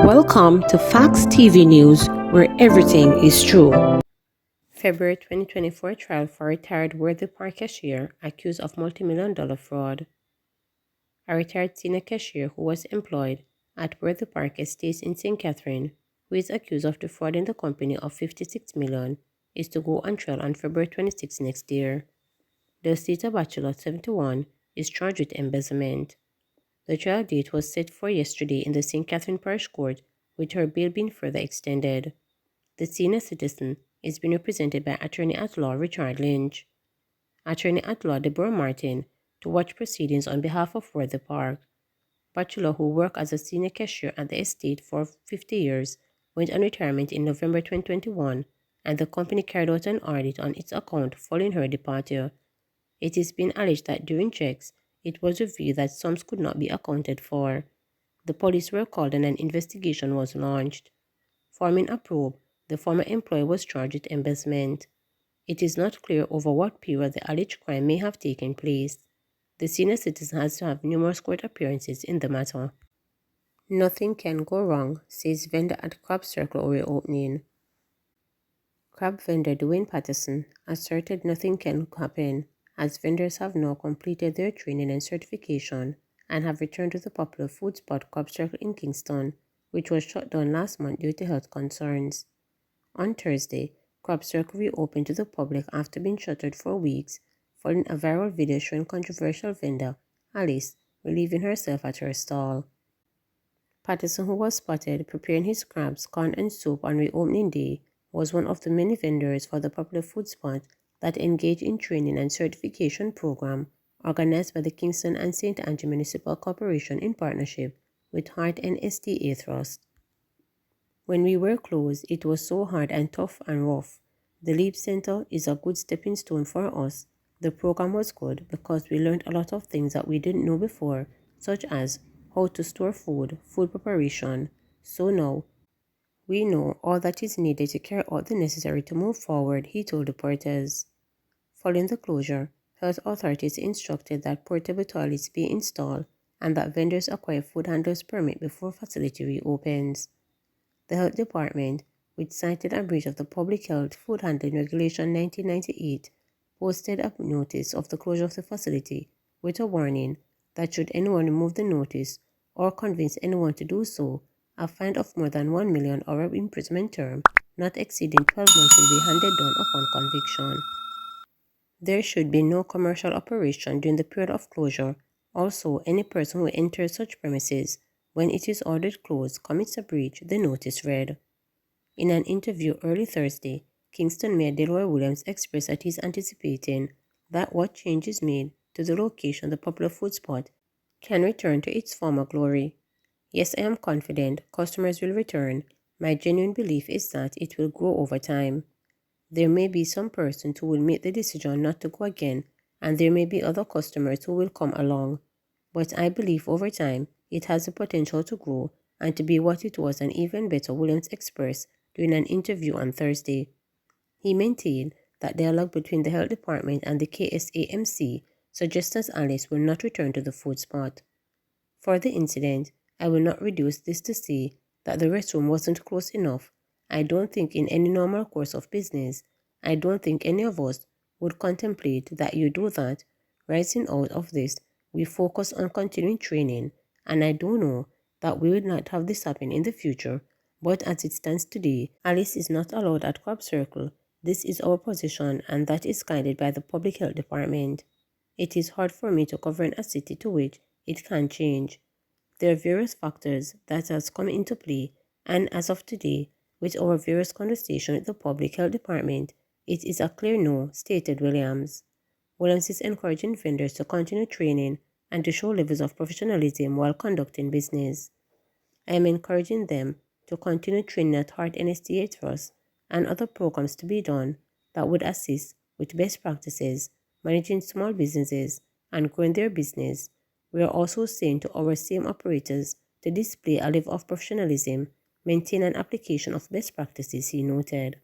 Welcome to Facts TV News, where everything is true. February 2024 trial for retired Worthy Park cashier accused of multi-million-dollar fraud. A retired senior cashier who was employed at Worthy Park Estates in St. Catherine, who is accused of defrauding the company of $56 million, is to go on trial on February 26 next year. The estate bachelor, 71, is charged with embezzlement. The trial date was set for yesterday in the St. Catherine Parish Court, with her bail being further extended. The senior citizen is being represented by Attorney-at-Law Richard Lynch. Attorney-at-Law Deborah Martin to watch proceedings on behalf of Worthy Park. Bachelor, who worked as a senior cashier at the estate for 50 years, went on retirement in November 2021, and the company carried out an audit on its account following her departure. It is being alleged that during checks, it was revealed that sums could not be accounted for. The police were called and an investigation was launched. Forming a probe, the former employee was charged with embezzlement. It is not clear over what period the alleged crime may have taken place. The senior citizen has to have numerous court appearances in the matter. Nothing can go wrong, says vendor at Crab Circle reopening. Crab vendor Dwayne Patterson asserted nothing can happen, as vendors have now completed their training and certification and have returned to the popular food spot Crab Circle in Kingston, which was shut down last month due to health concerns. On Thursday, Crab Circle reopened to the public after being shuttered for weeks, following a viral video showing controversial vendor Alice relieving herself at her stall. Patterson, who was spotted preparing his crabs, corn and soup on reopening day, was one of the many vendors for the popular food spot that engaged in training and certification program organized by the Kingston and St. Andrew Municipal Corporation in partnership with Heart and STA Trust. When we were closed, it was so hard and tough and rough. The Leap Center is a good stepping stone for us. The program was good because we learned a lot of things that we didn't know before, such as how to store food, food preparation. So now, we know all that is needed to carry out the necessary to move forward, he told reporters. Following the closure, health authorities instructed that portable toilets be installed and that vendors acquire food handlers permit before facility reopens. The health department, which cited a breach of the Public Health Food Handling Regulation 1998, posted a notice of the closure of the facility with a warning that should anyone remove the notice or convince anyone to do so, a fine of more than $1 million or an imprisonment term not exceeding 12 months will be handed down upon conviction. There should be no commercial operation during the period of closure. Also, any person who enters such premises when it is ordered closed commits a breach, the notice read. In an interview early Thursday, Kingston Mayor Delroy Williams expressed that he is anticipating that what changes made to the location of the popular food spot can return to its former glory. Yes, I am confident customers will return. My genuine belief is that it will grow over time. There may be some persons who will make the decision not to go again, and there may be other customers who will come along. But I believe over time, it has the potential to grow and to be what it was and even better, Williams expressed during an interview on Thursday. He maintained that dialogue between the health department and the KSAMC suggests Alice will not return to the food spot. For the incident, I will not reduce this to say that the restroom wasn't close enough. I don't think in any normal course of business, I don't think any of us would contemplate that you do that. Rising out of this, we focus on continuing training, and I do know that we will not have this happen in the future, but as it stands today, Alice is not allowed at Crab Circle. This is our position, and that is guided by the Public Health Department. It is hard for me to govern a city to which it can change. There are various factors that has come into play, and as of today, with our various conversations with the Public Health Department, it is a clear no, stated Williams. Williams is encouraging vendors to continue training and to show levels of professionalism while conducting business. I am encouraging them to continue training at Heart NSTA Trust and other programs to be done that would assist with best practices, managing small businesses, and growing their business. We are also saying to our same operators to display a level of professionalism, maintain an application of best practices, he noted.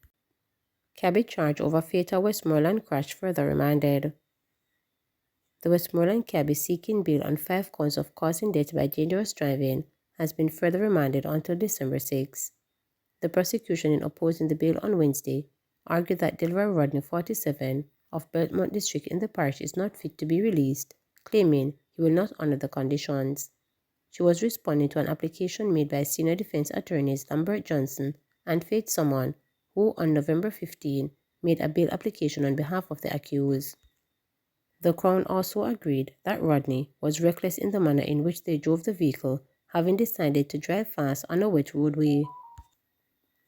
Cabby charge over fatal Westmoreland crash further remanded. The Westmoreland cab is seeking bail on 5 counts of causing death by dangerous driving has been further remanded until December 6. The prosecution, in opposing the bail on Wednesday, argued that Delroy Rodney, 47, of Belmont District in the parish is not fit to be released, claiming he will not honor the conditions. She was responding to an application made by senior defense attorneys Lambert Johnson and Faith Summon, who on November 15 made a bail application on behalf of the accused. The Crown also agreed that Rodney was reckless in the manner in which they drove the vehicle, having decided to drive fast on a wet roadway.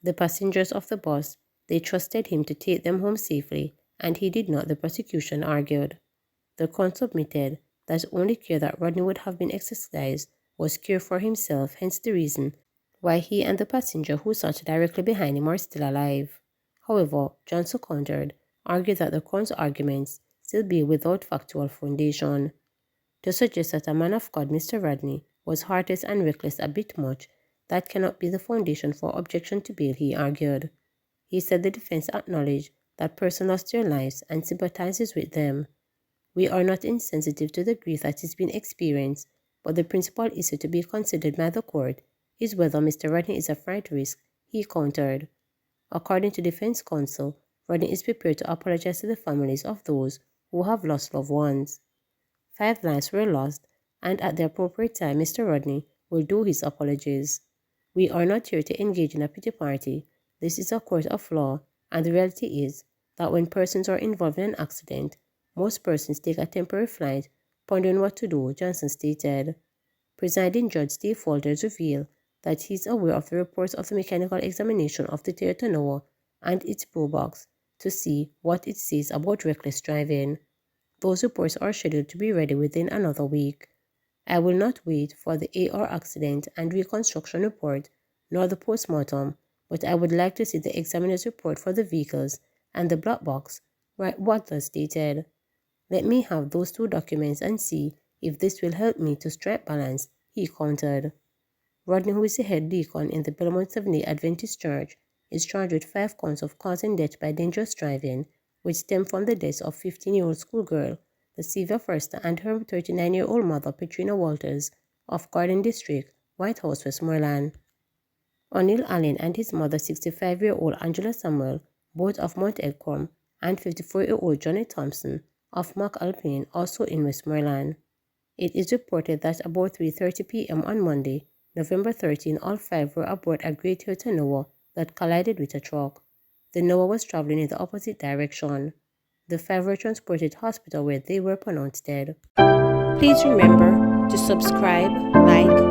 The passengers of the bus, they trusted him to take them home safely, and he did not, the prosecution argued. The Crown submitted that only care that Rodney would have been exercised was care for himself, hence the reason why he and the passenger who sat directly behind him are still alive. However, Johnson countered, argued that the Crown's arguments still be without factual foundation. To suggest that a man of God, Mr. Rodney, was heartless and reckless a bit much, that cannot be the foundation for objection to bail, he argued. He said the defense acknowledged that person lost their lives and sympathizes with them. We are not insensitive to the grief that is being experienced, but the principal issue to be considered by the court is whether Mr. Rodney is a flight risk, he countered. According to defense counsel, Rodney is prepared to apologize to the families of those who have lost loved ones. 5 lives were lost, and at the appropriate time, Mr. Rodney will do his apologies. We are not here to engage in a pity party. This is a court of law, and the reality is that when persons are involved in an accident, most persons take a temporary flight, pondering what to do, Johnson stated. Presiding Judge Steve Walters revealed that he is aware of the reports of the mechanical examination of the Toyota Noah and its pro box to see what it says about reckless driving. Those reports are scheduled to be ready within another week. I will not wait for the AR accident and reconstruction report nor the postmortem, but I would like to see the examiner's report for the vehicles and the black box, Walters stated. Let me have those 2 documents and see if this will help me to strike balance, he countered. Rodney, who is the head deacon in the Belmont Seventh-day Adventist Church, is charged with 5 counts of causing death by dangerous driving, which stem from the deaths of 15-year-old schoolgirl, Sylvia Forster, and her 39-year-old mother, Petrina Walters, of Garden District, White House, Westmoreland. O'Neill Allen and his mother, 65-year-old Angela Samuel, both of Mount Elcom, and 54-year-old Johnny Thompson, of McAlpine, also in Westmoreland. It is reported that about 3:30 p.m. on Monday, November 13, all 5 were aboard a gray Toyota Noah that collided with a truck. The Noah was traveling in the opposite direction. The 5 were transported to hospital where they were pronounced dead. Please remember to subscribe, like,